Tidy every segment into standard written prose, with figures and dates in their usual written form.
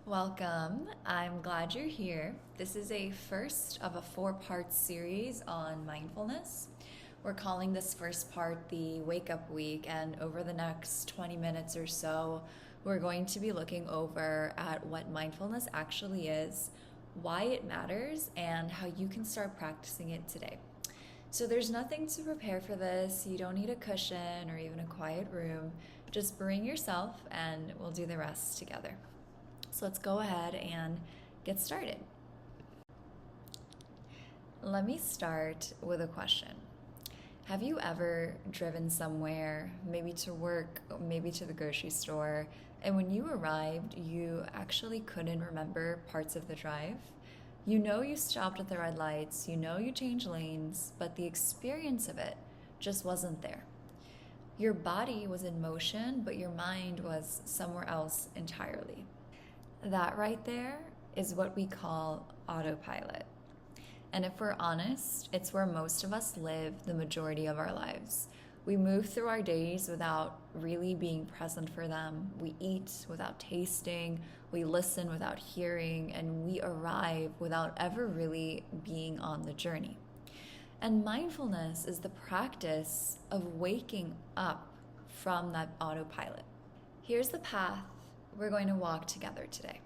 Welcome. I'm glad you're here. This is a first of a four-part series on mindfulness. We're calling this first part the Wake Up Week, and over the next 20 minutes or so, we're going to be looking over at what mindfulness actually is, why it matters, and how you can start practicing it today. So there's nothing to prepare for this. You don't need a cushion or even a quiet room. Just bring yourself and we'll do the rest together. So let's go ahead and get started. Let me start with a question. Have you ever driven somewhere, maybe to work, maybe to the grocery store, and when you arrived, you actually couldn't remember parts of the drive? You know you stopped at the red lights, you know you changed lanes, but the experience of it just wasn't there. Your body was in motion, but your mind was somewhere else entirely. That right there is what we call autopilot. And if we're honest, it's where most of us live the majority of our lives. We move through our days without really being present for them. We eat without tasting, we listen without hearing, and we arrive without ever really being on the journey. And mindfulness is the practice of waking up from that autopilot. Here's the path we're going to walk together today.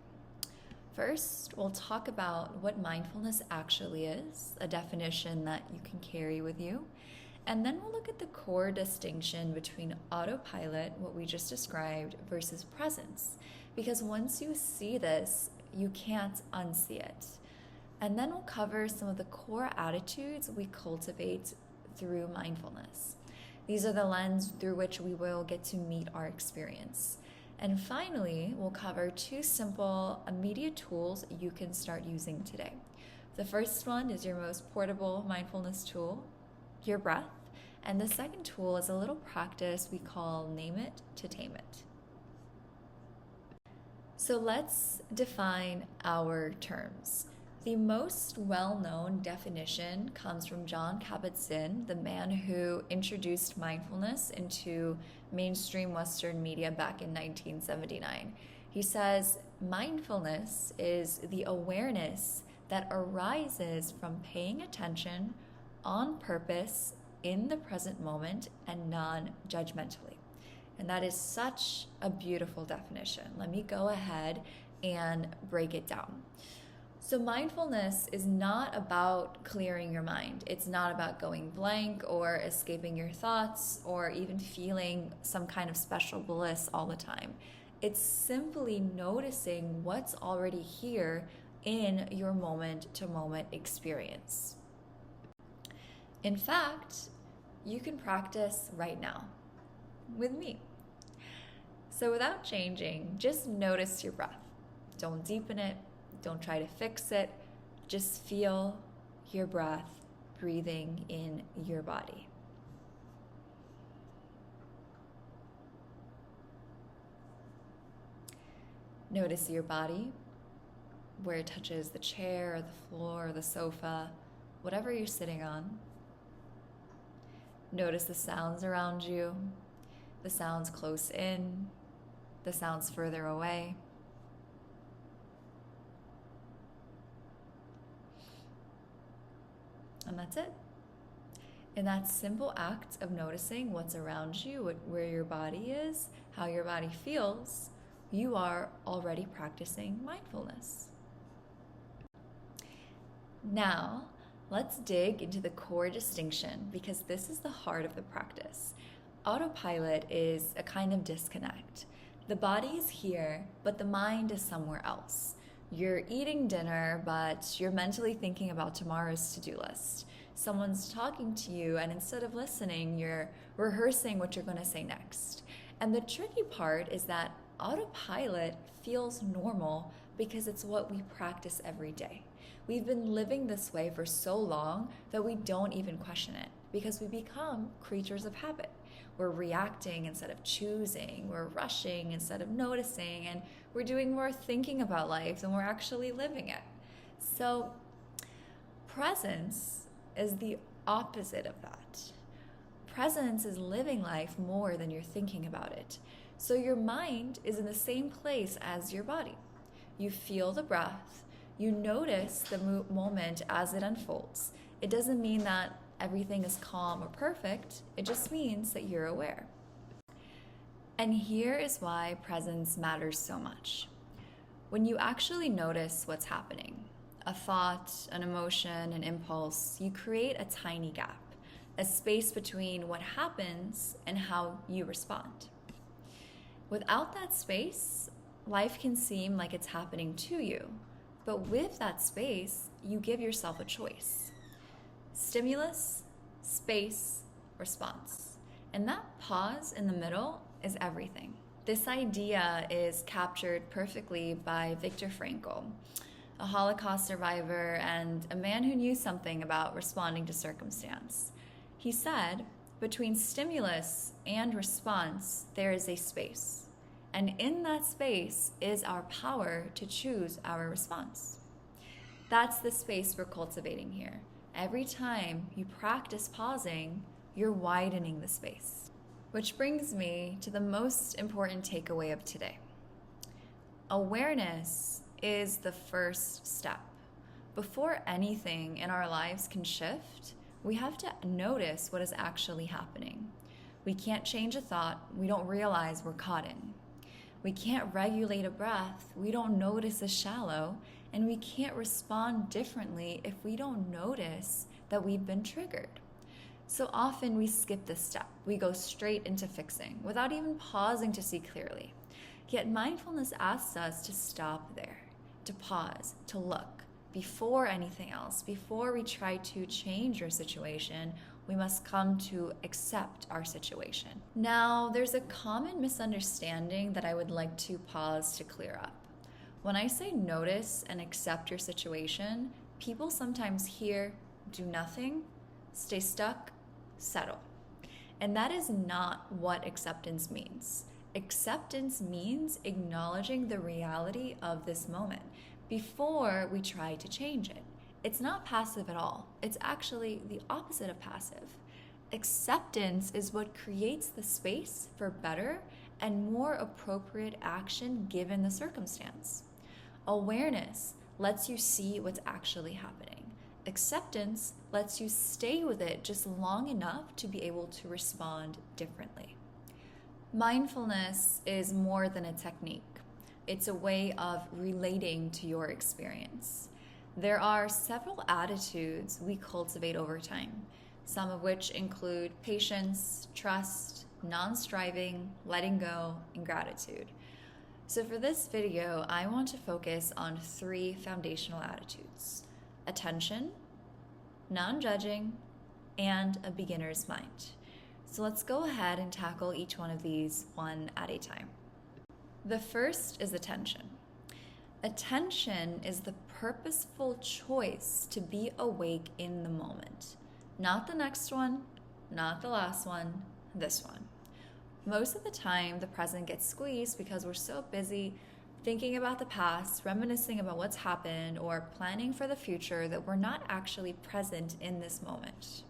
First, we'll talk about what mindfulness actually is, a definition that you can carry with you. And then we'll look at the core distinction between autopilot, what we just described, versus presence. Because once you see this, you can't unsee it. And then we'll cover some of the core attitudes we cultivate through mindfulness. These are the lens through which we will get to meet our experience. And finally, we'll cover two simple, immediate tools you can start using today. The first one is your most portable mindfulness tool, your breath. And the second tool is a little practice we call Name It to Tame It. So let's define our terms. The most well-known definition comes from Jon Kabat-Zinn, the man who introduced mindfulness into mainstream Western media back in 1979. He says, mindfulness is the awareness that arises from paying attention on purpose in the present moment and non-judgmentally. And that is such a beautiful definition. Let me go ahead and break it down. So mindfulness is not about clearing your mind. It's not about going blank or escaping your thoughts or even feeling some kind of special bliss all the time. It's simply noticing what's already here in your moment-to-moment experience. In fact, you can practice right now with me. So without changing, just notice your breath. Don't deepen it. Don't try to fix it. Just feel your breath breathing in your body. Notice your body, where it touches the chair, or the floor, or the sofa, whatever you're sitting on. Notice the sounds around you, the sounds close in, the sounds further away. And that's it. In that simple act of noticing what's around you, where your body is, how your body feels, you are already practicing mindfulness. Now, let's dig into the core distinction because this is the heart of the practice. Autopilot is a kind of disconnect. The body is here, but the mind is somewhere else. You're eating dinner, but you're mentally thinking about tomorrow's to-do list. Someone's talking to you, and instead of listening, you're rehearsing what you're going to say next. And the tricky part is that autopilot feels normal because it's what we practice every day. We've been living this way for so long that we don't even question it because we become creatures of habit. We're reacting instead of choosing, we're rushing instead of noticing, and we're doing more thinking about life than we're actually living it. So presence is the opposite of that. Presence is living life more than you're thinking about it. So your mind is in the same place as your body. You feel the breath. You notice the moment as it unfolds. It doesn't mean that everything is calm or perfect. It just means that you're aware. And here is why presence matters so much. When you actually notice what's happening, a thought, an emotion, an impulse, you create a tiny gap, a space between what happens and how you respond. Without that space, life can seem like it's happening to you, but with that space, you give yourself a choice. Stimulus, space, response. And that pause in the middle is everything. This idea is captured perfectly by Viktor Frankl, a Holocaust survivor and a man who knew something about responding to circumstance. He said, between stimulus and response, there is a space. And in that space is our power to choose our response. That's the space we're cultivating here. Every time you practice pausing, you're widening the space. Which brings me to the most important takeaway of today. Awareness is the first step. Before anything in our lives can shift, we have to notice what is actually happening. We can't change a thought we don't realize we're caught in. We can't regulate a breath we don't notice is shallow, and we can't respond differently if we don't notice that we've been triggered. So often we skip this step. We go straight into fixing without even pausing to see clearly. Yet mindfulness asks us to stop there, to pause, to look. Before anything else, before we try to change our situation, we must come to accept our situation. Now, there's a common misunderstanding that I would like to pause to clear up. When I say notice and accept your situation, people sometimes hear do nothing, stay stuck, settle. And that is not what acceptance means. Acceptance means acknowledging the reality of this moment before we try to change it. It's not passive at all. It's actually the opposite of passive. Acceptance is what creates the space for better and more appropriate action given the circumstance. Awareness lets you see what's actually happening. Acceptance lets you stay with it just long enough to be able to respond differently. Mindfulness is more than a technique. It's a way of relating to your experience. There are several attitudes we cultivate over time, some of which include patience, trust, non-striving, letting go, and gratitude. So for this video, I want to focus on 3 foundational attitudes: attention, non-judging, and a beginner's mind. So let's go ahead and tackle each one of these one at a time. The first is attention. Attention is the purposeful choice to be awake in the moment. Not the next one, not the last one, this one. Most of the time, the present gets squeezed because we're so busy thinking about the past, reminiscing about what's happened, or planning for the future that we're not actually present in this moment.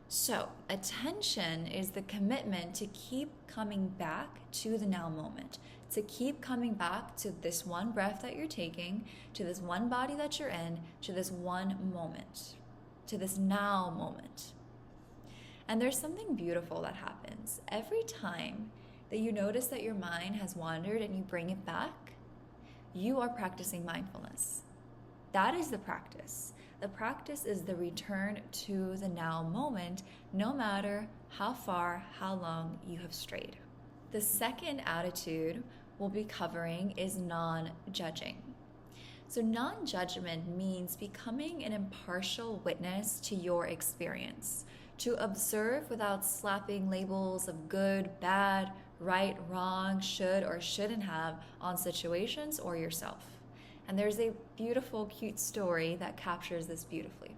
So, attention is the commitment to keep coming back to the now moment, to keep coming back to this one breath that you're taking, to this one body that you're in, to this one moment, to this now moment. And there's something beautiful that happens. Every time that you notice that your mind has wandered and you bring it back, you are practicing mindfulness. That is the practice. The practice is the return to the now moment, no matter how far, how long you have strayed. The second attitude we'll be covering is non-judging. So non-judgment means becoming an impartial witness to your experience, to observe without slapping labels of good, bad, right, wrong, should or shouldn't have on situations or yourself. And there's a beautiful, cute story that captures this beautifully.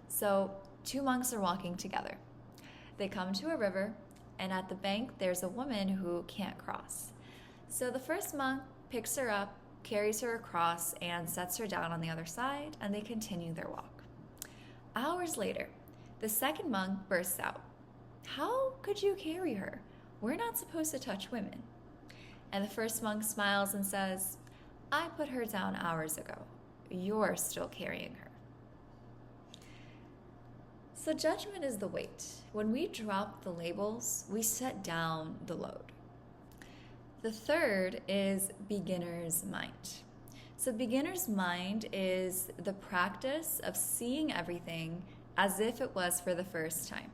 So 2 monks are walking together. They come to a river, and at the bank there's a woman who can't cross. So the first monk picks her up, carries her across, and sets her down on the other side, and they continue their walk. Hours later, the second monk bursts out, "How could you carry her? We're not supposed to touch women." And the first monk smiles and says, I put her down hours ago. You're still carrying her. So judgment is the weight. When we drop the labels, we set down the load. The third is beginner's mind. So beginner's mind is the practice of seeing everything as if it was for the first time.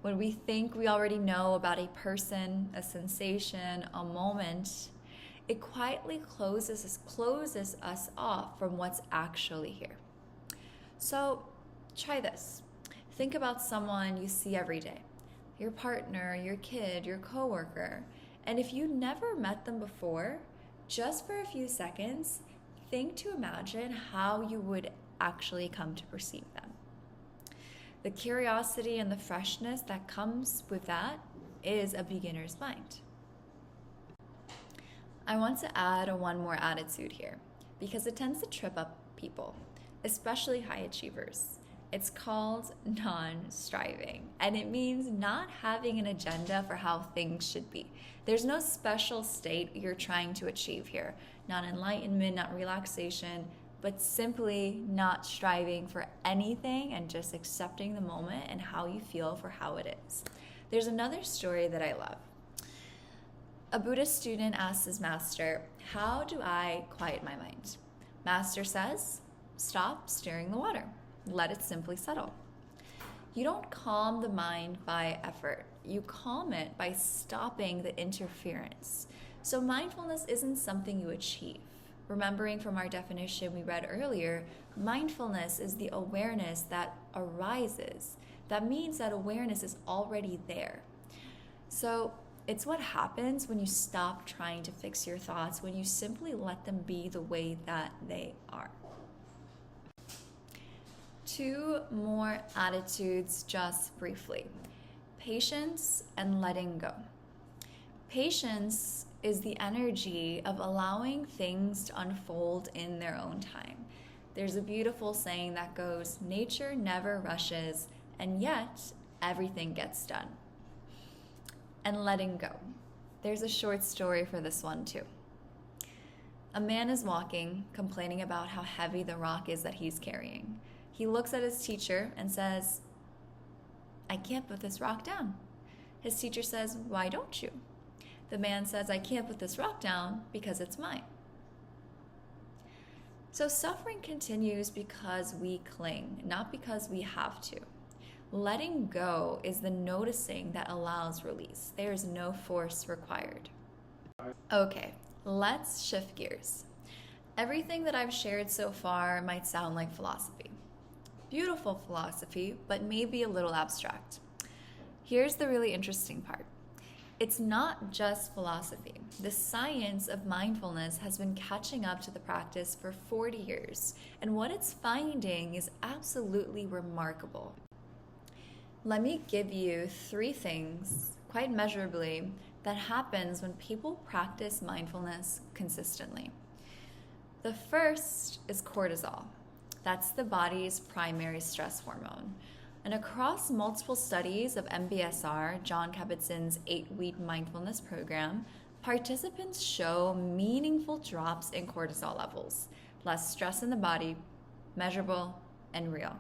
When we think we already know about a person, a sensation, a moment, it quietly closes us off from what's actually here. So try this. Think about someone you see every day, your partner, your kid, your coworker. And if you never met them before, just for a few seconds, think to imagine how you would actually come to perceive them. The curiosity and the freshness that comes with that is a beginner's mind. I want to add one more attitude here because it tends to trip up people, especially high achievers. It's called non-striving, and it means not having an agenda for how things should be. There's no special state you're trying to achieve here, not enlightenment, not relaxation, but simply not striving for anything and just accepting the moment and how you feel for how it is. There's another story that I love. A Buddhist student asks his master, "How do I quiet my mind?" Master says, "Stop stirring the water. Let it simply settle." You don't calm the mind by effort. You calm it by stopping the interference. So mindfulness isn't something you achieve. Remembering from our definition we read earlier, mindfulness is the awareness that arises. That means that awareness is already there. So it's what happens when you stop trying to fix your thoughts, when you simply let them be the way that they are. 2 more attitudes just briefly. Patience and letting go. Patience is the energy of allowing things to unfold in their own time. There's a beautiful saying that goes, "Nature never rushes, and yet everything gets done." And letting go. There's a short story for this one too. A man is walking, complaining about how heavy the rock is that he's carrying. He looks at his teacher and says, "I can't put this rock down." His teacher says, "Why don't you?" The man says, "I can't put this rock down because it's mine." So suffering continues because we cling, not because we have to. Letting go is the noticing that allows release. There is no force required. Okay, let's shift gears. Everything that I've shared so far might sound like philosophy. Beautiful philosophy, but maybe a little abstract. Here's the really interesting part. It's not just philosophy. The science of mindfulness has been catching up to the practice for 40 years, and what it's finding is absolutely remarkable. Let me give you 3 things, quite measurably, that happens when people practice mindfulness consistently. The first is cortisol. That's the body's primary stress hormone. And across multiple studies of MBSR, John Kabat-Zinn's 8-week mindfulness program, participants show meaningful drops in cortisol levels, less stress in the body, measurable and real.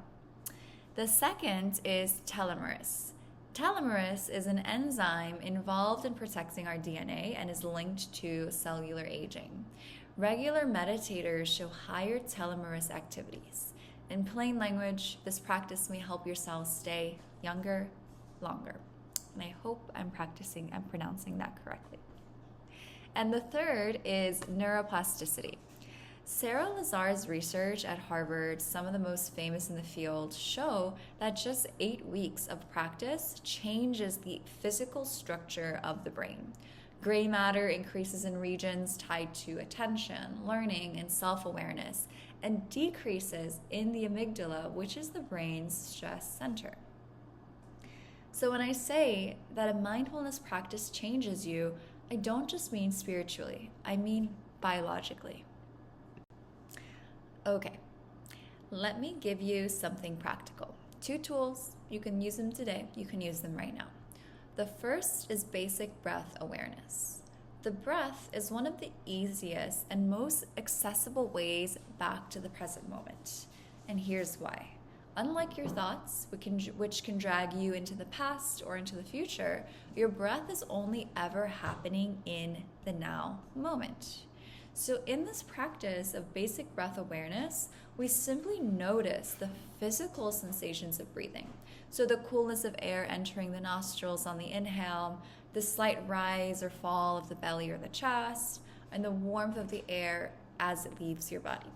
The second is telomerase. Telomerase is an enzyme involved in protecting our DNA and is linked to cellular aging. Regular meditators show higher telomerase activities. In plain language, this practice may help your cells stay younger, longer. And I hope I'm pronouncing that correctly. And the third is neuroplasticity. Sarah Lazar's research at Harvard, some of the most famous in the field, show that just 8 weeks of practice changes the physical structure of the brain. Gray matter increases in regions tied to attention, learning, and self-awareness, and decreases in the amygdala, which is the brain's stress center. So when I say that a mindfulness practice changes you, I don't just mean spiritually, I mean biologically. Okay, let me give you something practical. 2 tools, you can use them today, you can use them right now. The first is basic breath awareness. The breath is one of the easiest and most accessible ways back to the present moment. And here's why. Unlike your thoughts, which can drag you into the past or into the future, your breath is only ever happening in the now moment. So in this practice of basic breath awareness, we simply notice the physical sensations of breathing. So the coolness of air entering the nostrils on the inhale, the slight rise or fall of the belly or the chest, and the warmth of the air as it leaves your body.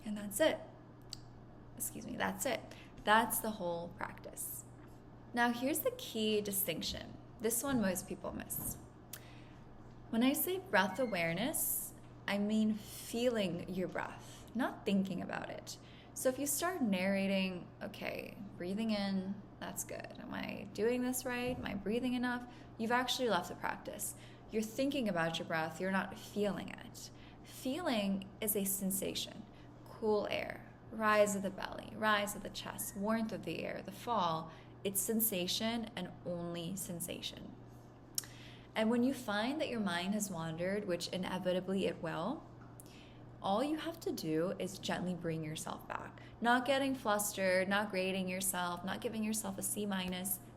And that's it. That's it. That's the whole practice. Now here's the key distinction. This one most people miss. When I say breath awareness, I mean feeling your breath, not thinking about it. So if you start narrating, okay, breathing in, that's good. Am I doing this right? Am I breathing enough? You've actually left the practice. You're thinking about your breath, you're not feeling it. Feeling is a sensation. Cool air, rise of the belly, rise of the chest, warmth of the air, the fall. It's sensation and only sensation. And when you find that your mind has wandered, which inevitably it will, all you have to do is gently bring yourself back. Not getting flustered, not grading yourself, not giving yourself a C-,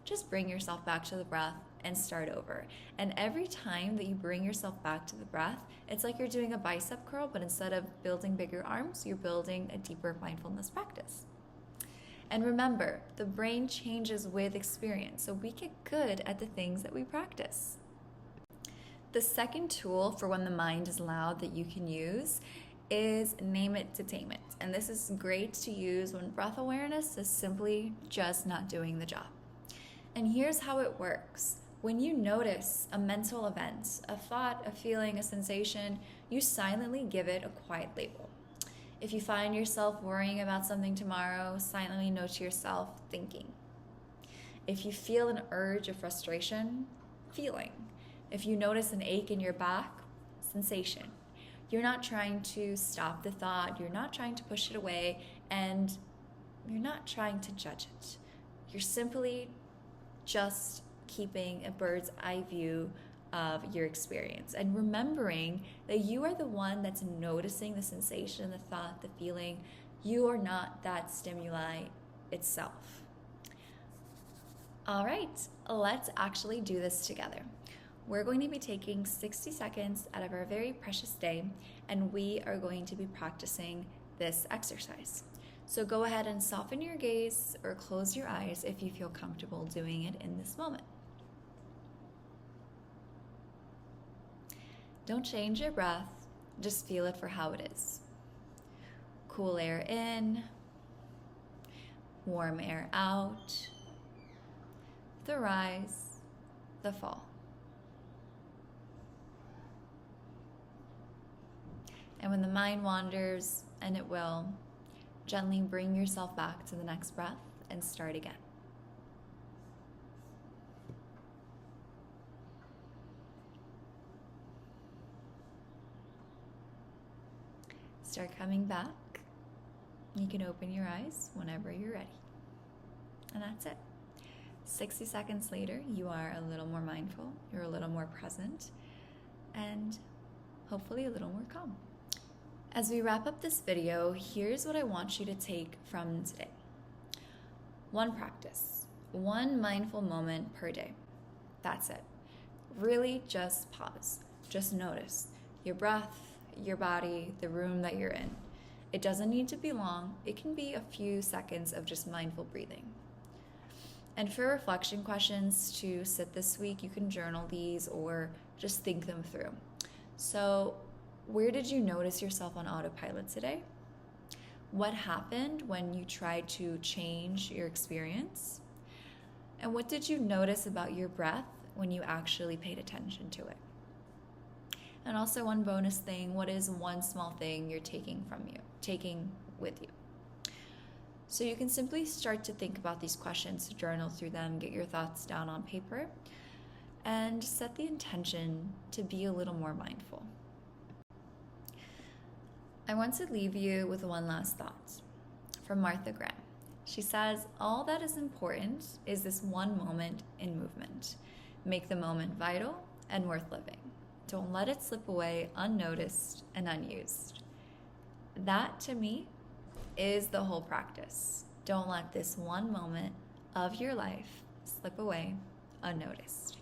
just bring yourself back to the breath and start over. And every time that you bring yourself back to the breath, it's like you're doing a bicep curl, but instead of building bigger arms, you're building a deeper mindfulness practice. And remember, the brain changes with experience, so we get good at the things that we practice. The second tool for when the mind is loud that you can use is name it to tame it. And this is great to use when breath awareness is simply just not doing the job. And here's how it works. When you notice a mental event, a thought, a feeling, a sensation, you silently give it a quiet label. If you find yourself worrying about something tomorrow, silently note to yourself, thinking. If you feel an urge of frustration, feeling. If you notice an ache in your back, sensation. You're not trying to stop the thought, you're not trying to push it away, and you're not trying to judge it. You're simply just keeping a bird's eye view of your experience and remembering that you are the one that's noticing the sensation, the thought, the feeling. You are not that stimuli itself. All right, let's actually do this together. We're going to be taking 60 seconds out of our very precious day, and we are going to be practicing this exercise. So go ahead and soften your gaze or close your eyes if you feel comfortable doing it in this moment. Don't change your breath, just feel it for how it is. Cool air in, warm air out, the rise, the fall. And when the mind wanders, and it will, gently bring yourself back to the next breath and start again. Start coming back. You can open your eyes whenever you're ready. And that's it. 60 seconds later, you are a little more mindful, you're a little more present, and hopefully a little more calm. As we wrap up this video, here's what I want you to take from today. One practice, one mindful moment per day. That's it. Really just pause. Just notice your breath, your body, the room that you're in. It doesn't need to be long. It can be a few seconds of just mindful breathing. And for reflection questions to sit this week, you can journal these or just think them through. So, where did you notice yourself on autopilot today? What happened when you tried to change your experience? And what did you notice about your breath when you actually paid attention to it? And also one bonus thing, what is one small thing you're taking with you? So you can simply start to think about these questions, journal through them, get your thoughts down on paper, and set the intention to be a little more mindful. I want to leave you with one last thought from Martha Graham. She says, all that is important is this one moment in movement. Make the moment vital and worth living. Don't let it slip away unnoticed and unused. That, to me, is the whole practice. Don't let this one moment of your life slip away unnoticed.